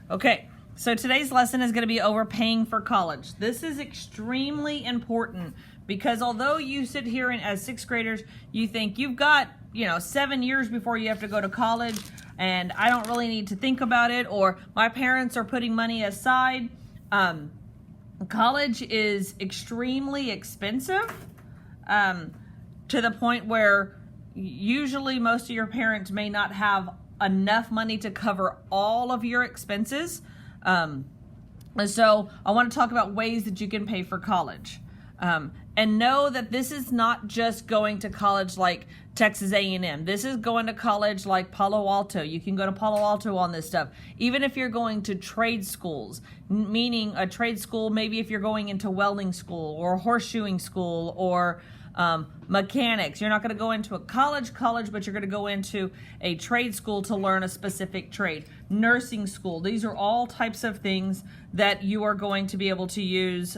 Okay, so today's lesson is going to be overpaying for college. This is extremely important because although you sit here and as sixth graders, you think you've got, 7 years before you have to go to college and I don't really need to think about it, or my parents are putting money aside. College is extremely expensive to the point where usually most of your parents may not have enough money to cover all of your expenses. And so I want to talk about ways that you can pay for college. And know that this is not just going to college like Texas A&M. This is going to college like Palo Alto. You can go to Palo Alto on this stuff. Even if you're going to trade schools, meaning a trade school, maybe if you're going into welding school or horseshoeing school or mechanics. You're not going to go into a college, but you're going to go into a trade school to learn a specific trade. Nursing school. These are all types of things that you are going to be able to use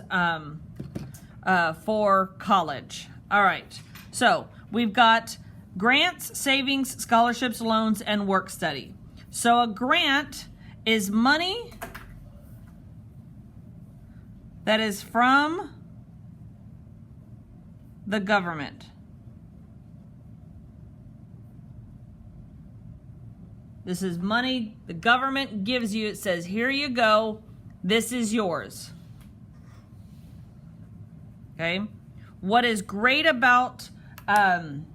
for college. All right. So we've got grants, savings, scholarships, loans, and work study. So a grant is money that is from the government. This is money the government gives you. It says, here you go. This is yours. Okay. What is great about, can't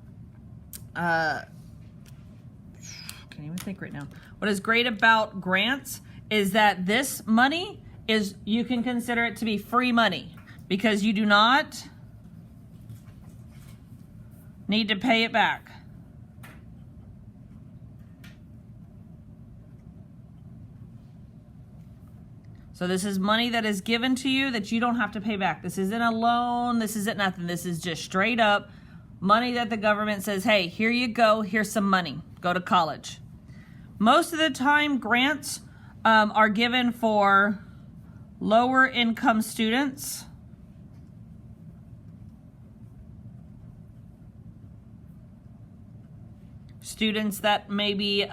even think right now. What is great about grants is that this money is, you can consider it to be free money because you do not need to pay it back. So this is money that is given to you that you don't have to pay back. This isn't a loan. This isn't nothing. This is just straight up money that the government says, hey, here you go. Here's some money. Go to college. Most of the time, grants are given for lower income students. Students that maybe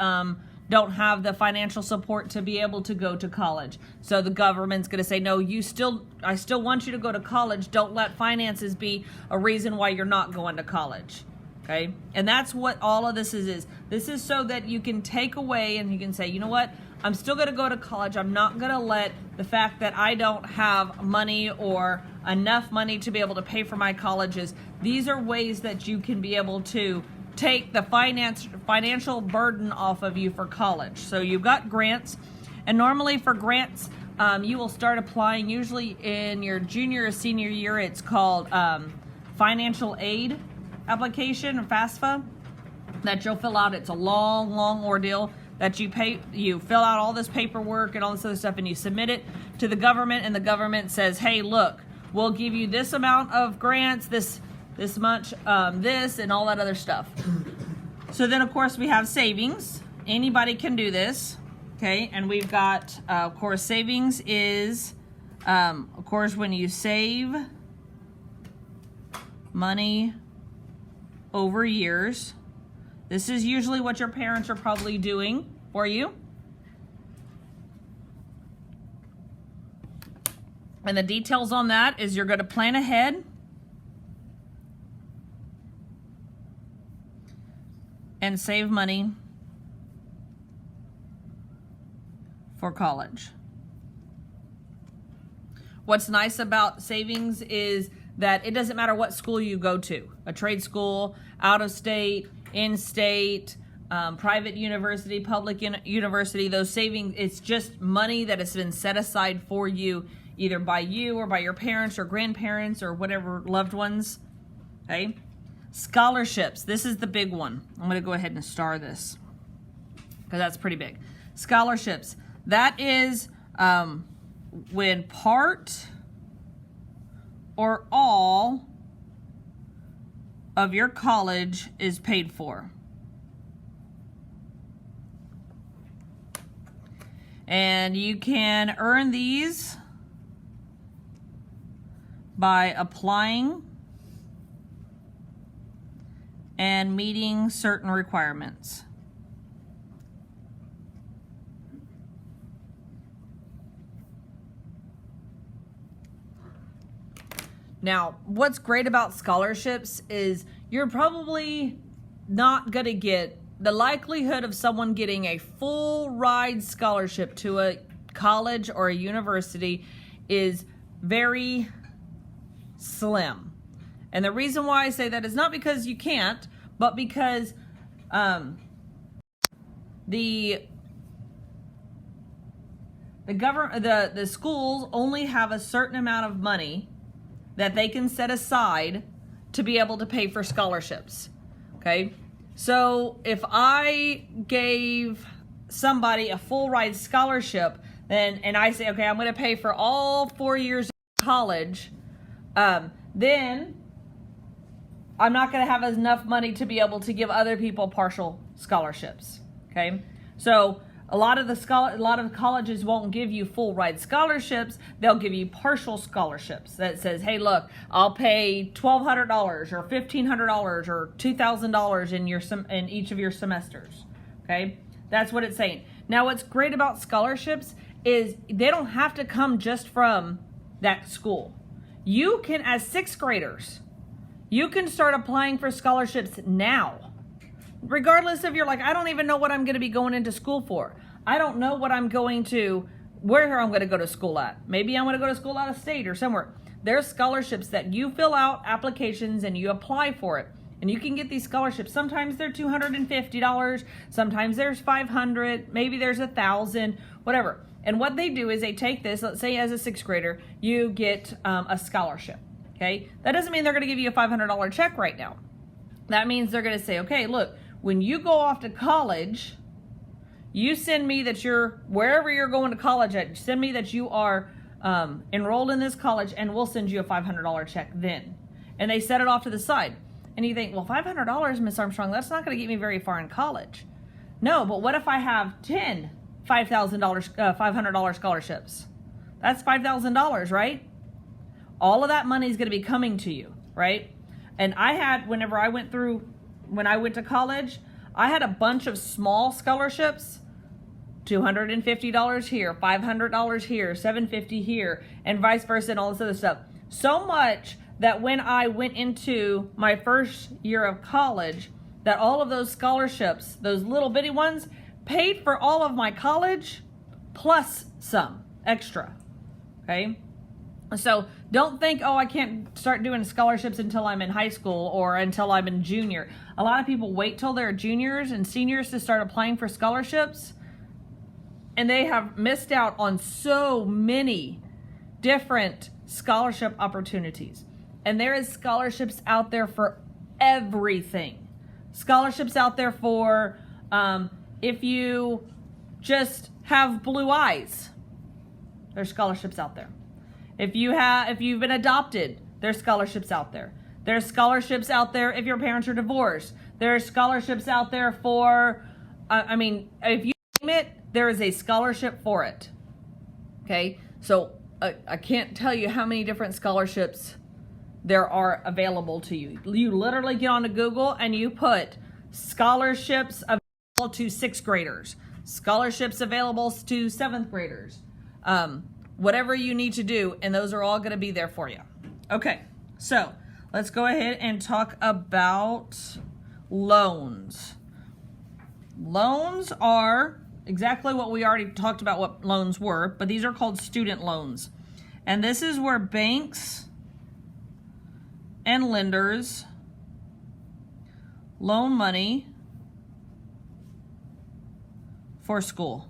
don't have the financial support to be able to go to college. So the government's going to say, no, I still want you to go to college. Don't let finances be a reason why you're not going to college. Okay? And that's what all of this is. This is so that you can take away and you can say, you know what? I'm still going to go to college. I'm not going to let the fact that I don't have money or enough money to be able to pay for my colleges. These are ways that you can be able to take the financial burden off of you for college. So you've got grants, and normally for grants, you will start applying usually in your junior or senior year. It's called financial aid application, or FAFSA, that you'll fill out. It's a long ordeal that you fill out all this paperwork and all this other stuff, and you submit it to the government, and the government says, hey, look, we'll give you this amount of grants, this much, this, and all that other stuff. So then, of course, we have savings. Anybody can do this, okay? And we've got, of course, savings is, of course, when you save money over years. This is usually what your parents are probably doing for you. And the details on that is you're going to plan ahead. And save money for college. What's nice about savings is that it doesn't matter what school you go to, a trade school, out of state, in-state, private university, public university, those savings, it's just money that has been set aside for you, either by you or by your parents or grandparents or whatever loved ones, okay? Scholarships, this is the big one. I'm going to go ahead and star this because that's pretty big. Scholarships, that is when part or all of your college is paid for. And you can earn these by applying and meeting certain requirements. Now, what's great about scholarships is you're probably not going to get the likelihood of someone getting a full ride scholarship to a college or a university is very slim. And the reason why I say that is not because you can't, but because the government, the schools only have a certain amount of money that they can set aside to be able to pay for scholarships. Okay, so if I gave somebody a full ride scholarship, and I say, okay, I'm going to pay for all 4 years of college, then I'm not going to have enough money to be able to give other people partial scholarships. Okay, so a lot of colleges won't give you full ride scholarships. They'll give you partial scholarships that says, hey, look, I'll pay $1,200 or $1,500 or $2,000 in each of your semesters. Okay, that's what it's saying. Now, what's great about scholarships is they don't have to come just from that school. You can, as sixth graders, you can start applying for scholarships now. Regardless if you're like, I don't even know what I'm going to be going into school for. I don't know what I'm going to, where I'm going to go to school at. Maybe I'm going to go to school out of state or somewhere. There's scholarships that you fill out applications and you apply for it. And you can get these scholarships. Sometimes they're $250. Sometimes there's $500. Maybe there's $1,000, whatever. And what they do is they take this, let's say as a sixth grader, you get a scholarship. Okay. That doesn't mean they're going to give you a $500 check right now. That means they're going to say, okay, look, when you go off to college, you send me that you're, wherever you're going to college at, send me that you are enrolled in this college and we'll send you a $500 check then. And they set it off to the side. And you think, well, $500, Miss Armstrong, that's not going to get me very far in college. No, but what if I have 10 $500 scholarships? That's $5,000, right? All of that money is going to be coming to you, right? And I had, when I went to college, I had a bunch of small scholarships, $250 here, $500 here, $750 here, and vice versa, and all this other stuff. So much that when I went into my first year of college, that all of those scholarships, those little bitty ones, paid for all of my college plus some extra. Okay? So don't think, oh, I can't start doing scholarships until I'm in high school or until I'm in junior. A lot of people wait till they're juniors and seniors to start applying for scholarships, and they have missed out on so many different scholarship opportunities. And there is scholarships out there for everything. Scholarships out there for if you just have blue eyes, there's scholarships out there. If you've been adopted, there's scholarships out there. There's scholarships out there if your parents are divorced. There's scholarships out there for, if you name it, there is a scholarship for it. Okay, so I can't tell you how many different scholarships there are available to you. You literally get onto Google and you put scholarships available to sixth graders, scholarships available to seventh graders. Whatever you need to do, and those are all going to be there for you. Okay, so let's go ahead and talk about loans. Loans are exactly what we already talked about what loans were, but these are called student loans. And this is where banks and lenders loan money for school.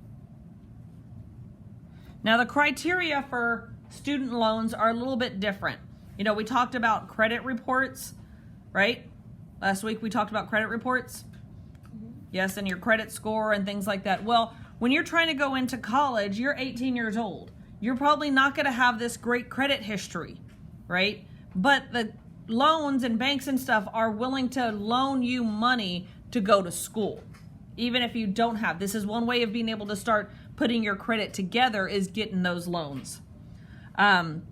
Now, the criteria for student loans are a little bit different. You know, we talked about credit reports, right? Last week we talked about credit reports. Yes, and your credit score and things like that. Well, when you're trying to go into college, you're 18 years old. You're probably not going to have this great credit history, right? But the loans and banks and stuff are willing to loan you money to go to school, even if you don't have. This is one way of being able to start putting your credit together, is getting those loans. And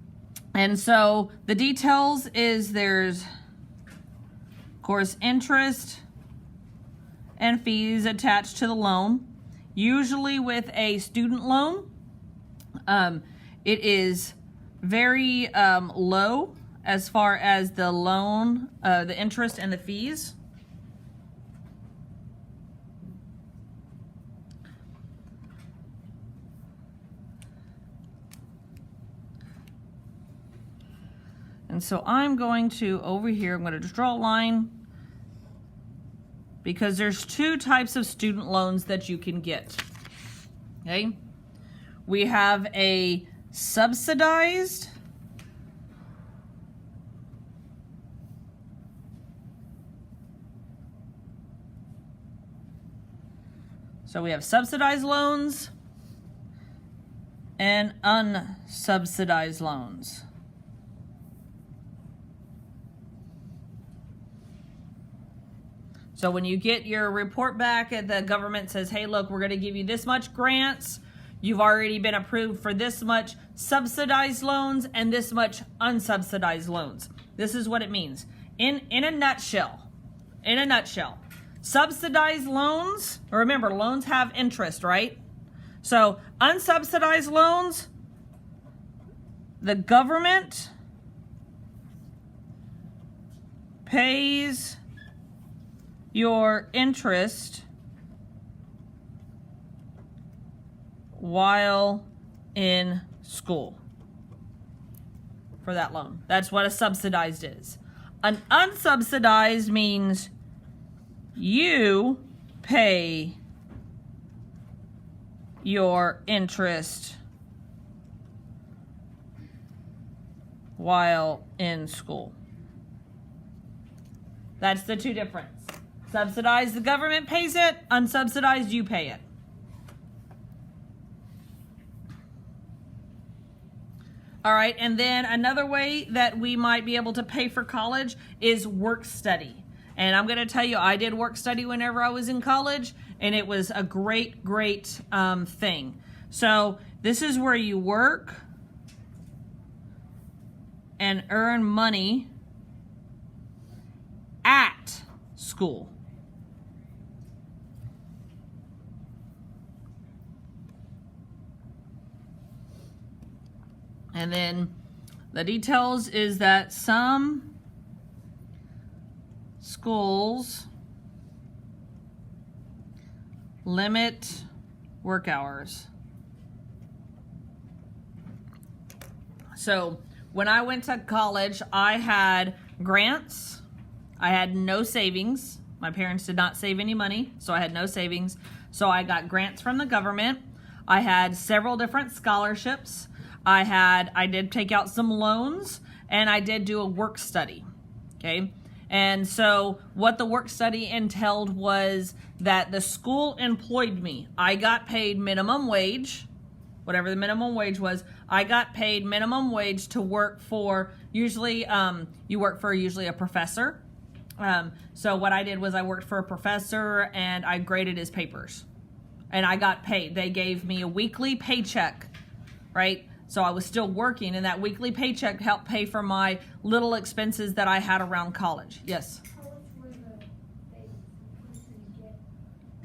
so the details is there's, of course, interest and fees attached to the loan. Usually with a student loan, it is very low as far as the loan, the interest and the fees. And so I'm going to, over here, I'm going to just draw a line because there's two types of student loans that you can get. Okay? We have a subsidized so we have subsidized loans and unsubsidized loans. So when you get your report back and the government says, hey, look, we're going to give you this much grants. You've already been approved for this much subsidized loans and this much unsubsidized loans. This is what it means. In a nutshell, subsidized loans, remember, loans have interest, right? So unsubsidized loans, the government pays your interest while in school for that loan. That's what a subsidized is. An unsubsidized means you pay your interest while in school. That's the two difference. Subsidized, the government pays it. Unsubsidized, you pay it. All right, and then another way that we might be able to pay for college is work study. And I'm going to tell you, I did work study whenever I was in college, and it was a great thing. So this is where you work and earn money at school. And then the details is that some schools limit work hours. So when I went to college, I had grants. I had no savings. My parents did not save any money, so I had no savings. So I got grants from the government. I had several different scholarships. I did take out some loans, and I did do a work study, okay? And so what the work study entailed was that the school employed me. I got paid minimum wage, whatever the minimum wage was. I got paid minimum wage to work for, usually, you work for usually a professor. So what I did was I worked for a professor, and I graded his papers. And I got paid. They gave me a weekly paycheck, right? So I was still working, and that weekly paycheck helped pay for my little expenses that I had around college. Yes? How much were the payments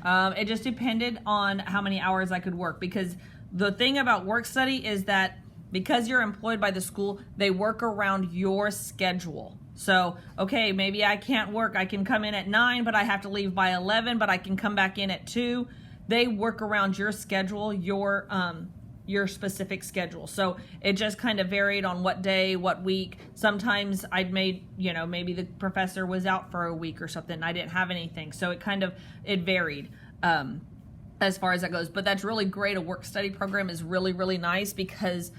It just depended on how many hours I could work, because the thing about work study is that because you're employed by the school, they work around your schedule. So, okay, maybe I can't work. I can come in at 9, but I have to leave by 11, but I can come back in at 2. They work around your schedule, your specific schedule. So it just kind of varied on what day, what week. Sometimes I'd made, maybe the professor was out for a week or something. I didn't have anything. So it varied as far as that goes. But that's really great. A work study program is really nice because,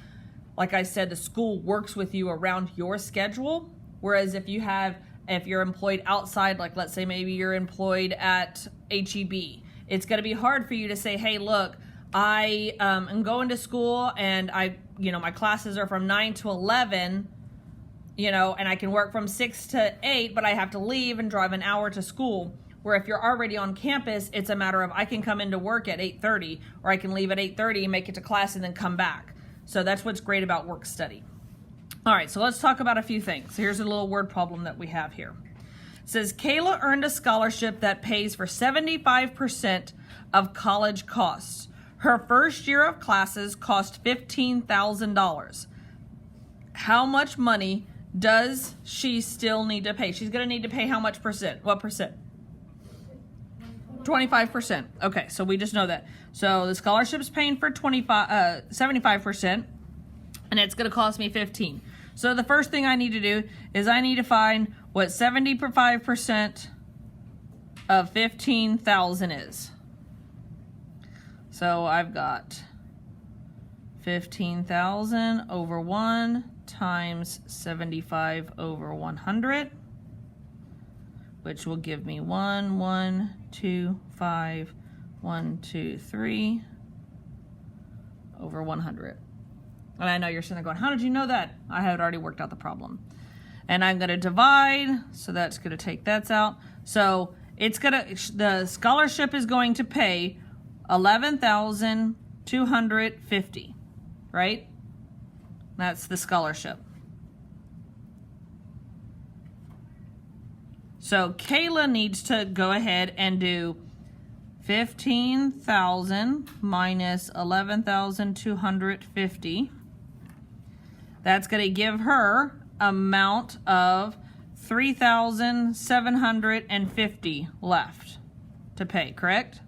like I said, the school works with you around your schedule. Whereas if you're employed outside, like let's say maybe you're employed at HEB, it's going to be hard for you to say, hey, look, I am going to school and my classes are from 9 to 11, and I can work from 6 to 8, but I have to leave and drive an hour to school. Where if you're already on campus, it's a matter of I can come into work at 8:30, or I can leave at 8:30 and make it to class and then come back. So that's what's great about work study. All right, so let's talk about a few things. Here's a little word problem that we have here. It says, Kayla earned a scholarship that pays for 75% of college costs. Her first year of classes cost $15,000. How much money does she still need to pay? She's going to need to pay how much percent? What percent? 25%. Okay, so we just know that. So the scholarship's paying for 75%, and it's going to cost me 15. So the first thing I need to do is I need to find what 75% of 15,000 is. So I've got 15,000 over 1 times 75 over 100, which will give me 1, 1, 2, 5, 1, 2, 3 over 100. And I know you're sitting there going, how did you know that? I had already worked out the problem. And I'm going to divide, so that's going to take that out. So the scholarship is going to pay $11,250, right? That's the scholarship. So Kayla needs to go ahead and do 15,000 minus 11,250. That's going to give her amount of 3,750 left to pay, correct?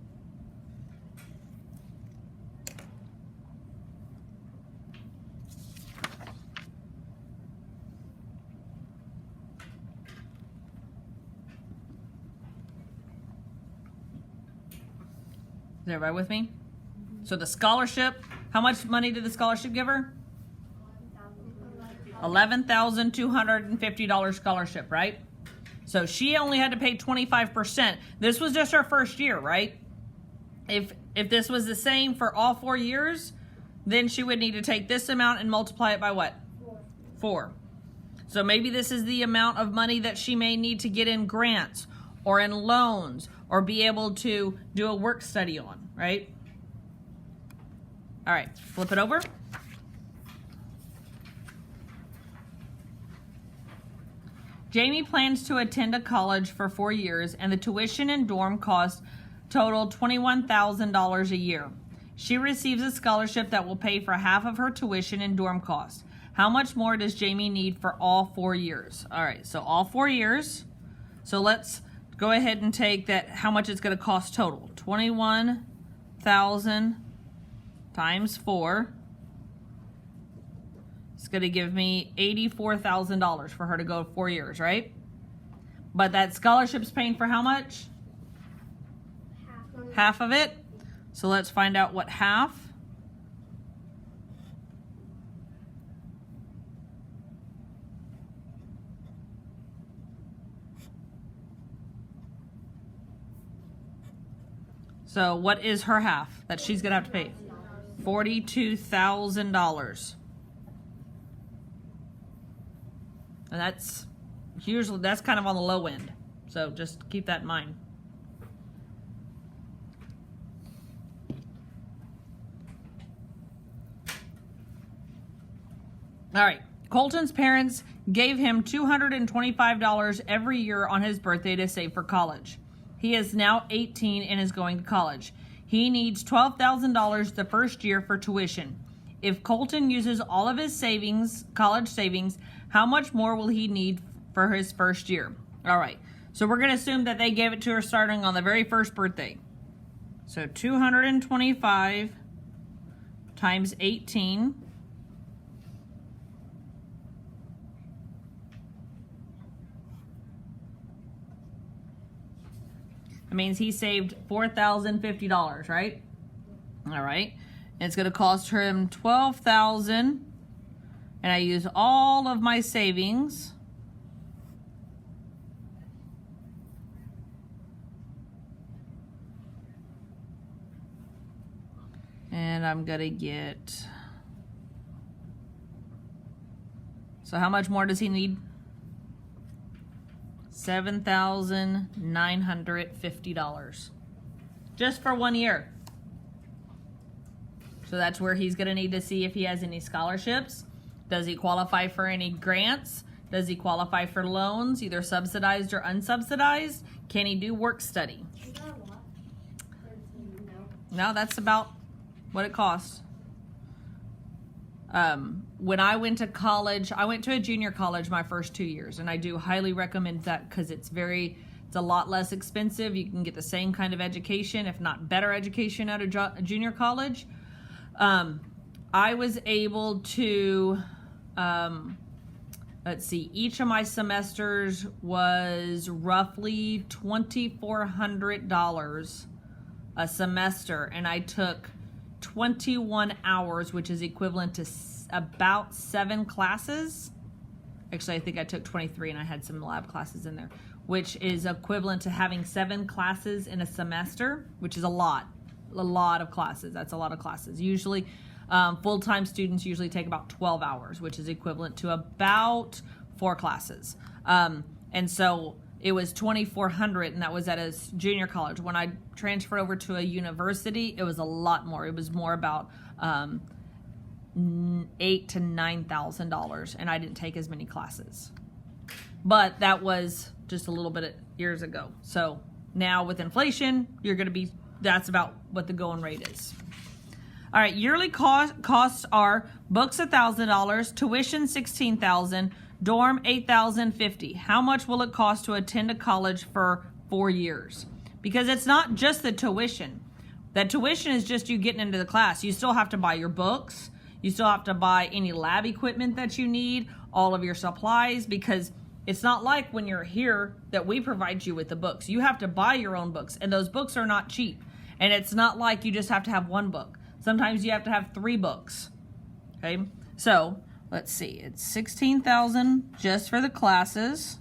Is everybody with me? So the scholarship, how much money did the scholarship give her? $11,250 scholarship, right? So she only had to pay 25%. This was just her first year, right? If this was the same for all 4 years, then she would need to take this amount and multiply it by what? 4. So maybe this is the amount of money that she may need to get in grants or in loans or be able to do a work study on, right? All right, flip it over. Jamie plans to attend a college for 4 years, and the tuition and dorm cost total $21,000 a year. She receives a scholarship that will pay for half of her tuition and dorm costs. How much more does Jamie need for all 4 years? All right, so all 4 years. So let's go ahead and take that, how much it's going to cost total. 21,000 times 4. It's going to give me $84,000 for her to go 4 years, right? But that scholarship's paying for how much? Half of it. So let's find out what half. So what is her half that she's going to have to pay? $42,000. And that's kind of on the low end. So just keep that in mind. All right. Colton's parents gave him $225 every year on his birthday to save for college. He is now 18 and is going to college. He needs $12,000 the first year for tuition. If Colton uses all of his savings, college savings, how much more will he need for his first year? All right. So we're going to assume that they gave it to her starting on the very first birthday. So 225 times 18. That means he saved $4,050, right? All right. And it's going to cost him $12,000. And I use all of my savings. And I'm going to get... So how much more does he need? $7,950. Just for 1 year. So that's where he's going to need to see if he has any scholarships. Does he qualify for any grants? Does he qualify for loans, either subsidized or unsubsidized? Can he do work study? Is that a lot? 13, No, that's about what it costs. When I went to college, I went to a junior college my first 2 years, and I do highly recommend that because it's a lot less expensive. You can get the same kind of education, if not better education, at a junior college. I was able to, let's see, each of my semesters was roughly $2,400 a semester, and I took 21 hours, which is equivalent to about 7 classes. Actually, I think I took 23 and I had some lab classes in there, which is equivalent to having 7 classes in a semester, which is a lot of classes. That's a lot of classes. Usually, full-time students usually take about 12 hours, which is equivalent to about 4 classes. And so it was $2,400, and that was at a junior college. When I transferred over to a university, it was a lot more. It was more about $8,000 to $9,000, and I didn't take as many classes. But that was just a little bit of years ago. So now with inflation, that's about what the going rate is. All right, yearly costs are books $1,000, tuition $16,000, dorm $8,050. How much will it cost to attend a college for 4 years? Because it's not just the tuition. That tuition is just you getting into the class. You still have to buy your books. You still have to buy any lab equipment that you need, all of your supplies, because it's not like when you're here that we provide you with the books. You have to buy your own books, and those books are not cheap. And it's not like you just have to have one book. Sometimes you have to have 3 books. Okay, so let's see. It's $16,000 just for the classes,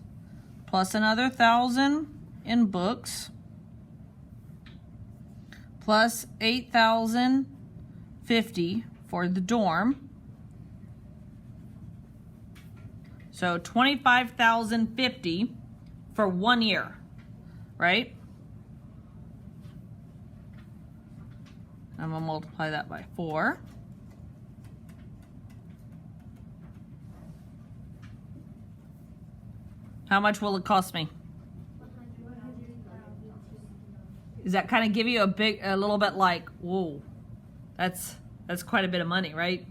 plus another $1,000 in books, plus $8,050 for the dorm. So $25,050 for 1 year, right? I'm gonna multiply that by 4. How much will it cost me? Does that kind of give you a little bit like, whoa, that's quite a bit of money, right?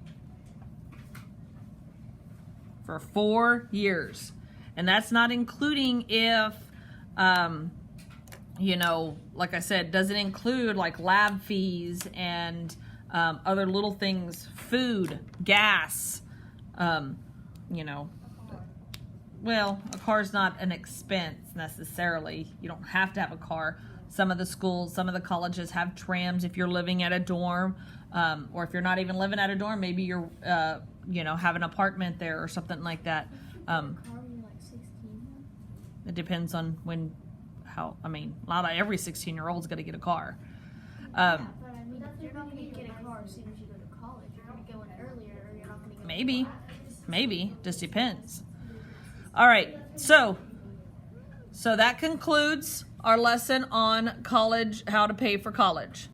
For 4 years. And that's not including if, like I said, doesn't include like lab fees and other little things, food, gas, well, a car's not an expense necessarily. You don't have to have a car. Some of the schools, some of the colleges have trams if you're living at a dorm, or if you're not even living at a dorm, maybe you're, have an apartment there or something like that. It depends on not every 16-year-old's going to get a car. But I mean, you're not going to get a car as soon as you go to college. You're going to go in earlier, or you're not going to go. Maybe, just depends. All right, so that concludes our lesson on college, how to pay for college.